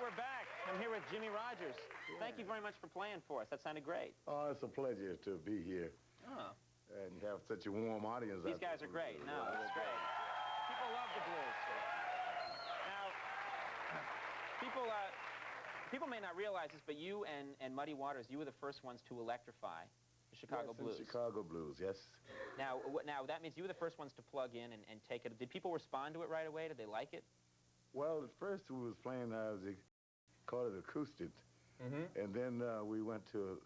we're back. I'm here with Jimmy Rogers. Yeah. Thank you very much for playing for us. That sounded great. Oh, it's a pleasure to be here. Oh. And you have such a warm audience. These guys are great. No, it's great. People love the blues. Now, people may not realize this, but you and Muddy Waters, you were the first ones to electrify the Chicago Blues. Chicago Blues, yes. Now, that means you were the first ones to plug in and take it. Did people respond to it right away? Did they like it? Well, at first we was playing, they called it acoustic. And then we went to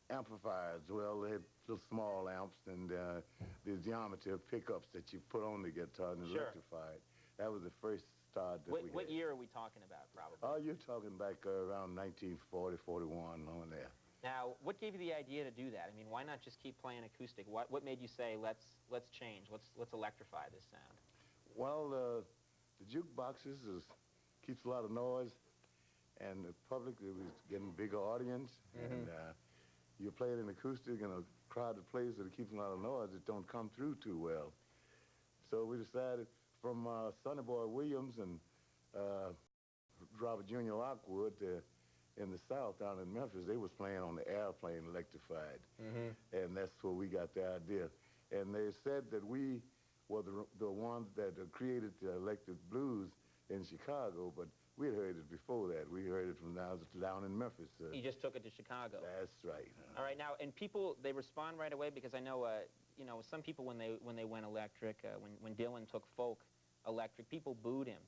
amplifiers. Well, they had little small amps and the geometry of pickups that you put on the guitar and electrified. That was the first start that we had. What year are we talking about, probably? Oh, you're talking back around 1940, 41, on there. Now, what gave you the idea to do that? I mean, why not just keep playing acoustic? What made you say, let's change, let's electrify this sound? Well, the jukeboxes keeps a lot of noise, and the public was getting bigger audience, and you play it in acoustic in a crowded place that keeps a lot of noise, it don't come through too well. So we decided from Sonny Boy Williams and Robert Jr. Lockwood in the South down in Memphis, they was playing on the airplane electrified, and that's where we got the idea. And they said that we were the ones that created the electric blues in Chicago, but we had heard it before that. We heard it from down in Memphis. You just took it to Chicago. That's right. All right, now, and people, they respond right away, because I know, you know, some people when they went electric, when Dylan took folk electric, people booed him.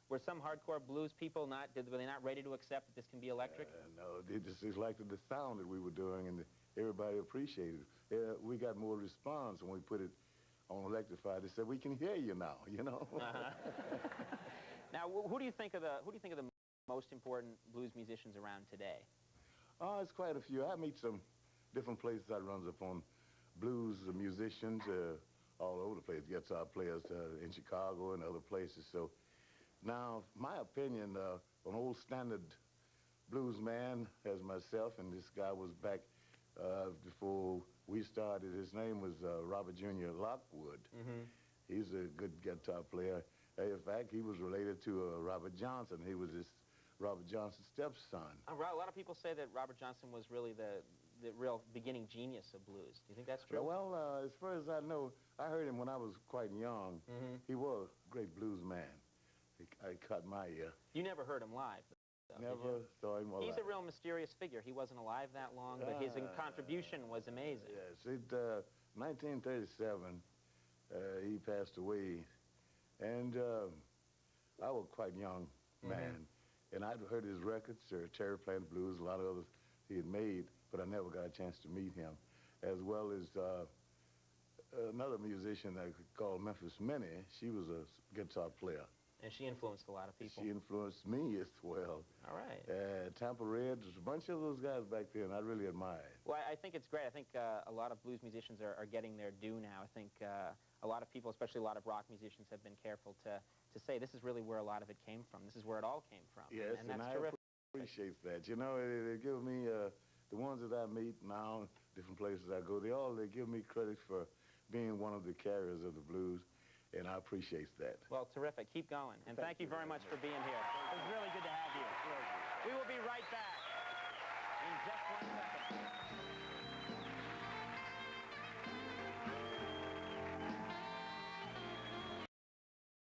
Were some hardcore blues people were they not ready to accept that this can be electric? No, they just liked the sound that we were doing, and everybody appreciated it. We got more response when we put it on electrified. They said, "We can hear you now," you know. Now, who do you think are the most important blues musicians around today? Oh, it's quite a few. I meet some different places I runs upon blues musicians all over the place, guitar players in Chicago and other places. So now, my opinion, an old standard blues man as myself, and this guy was back before we started. His name was Robert Jr. Lockwood. He's a good guitar player. In fact, he was related to Robert Johnson. He was Robert Johnson's stepson. A lot of people say that Robert Johnson was really the real beginning genius of blues. Do you think that's true? Well, as far as I know, I heard him when I was quite young. He was a great blues man. I caught my ear. You never heard him live? Never saw him alive. He's a real mysterious figure. He wasn't alive that long, but his contribution was amazing. Yes, 1937, he passed away, and I was quite young man, and I'd heard his records, Terry Plant Blues, a lot of others he had made, but I never got a chance to meet him, as well as another musician that called Memphis Minnie. She was a guitar player. And she influenced a lot of people. She influenced me as well. All right. Tampa Red, there's a bunch of those guys back then I really admired. Well, I think it's great. I think a lot of blues musicians are getting their due now. I think a lot of people, especially a lot of rock musicians, have been careful to say this is really where a lot of it came from. This is where it all came from. Yes, and that's I terrific. appreciate that. You know, they give me, the ones that I meet now, different places I go, they give me credit for being one of the carriers of the blues. And I appreciate that. Well, terrific. Keep going. And thank you very much for being here. It was really good to have you. We will be right back in just 1 second.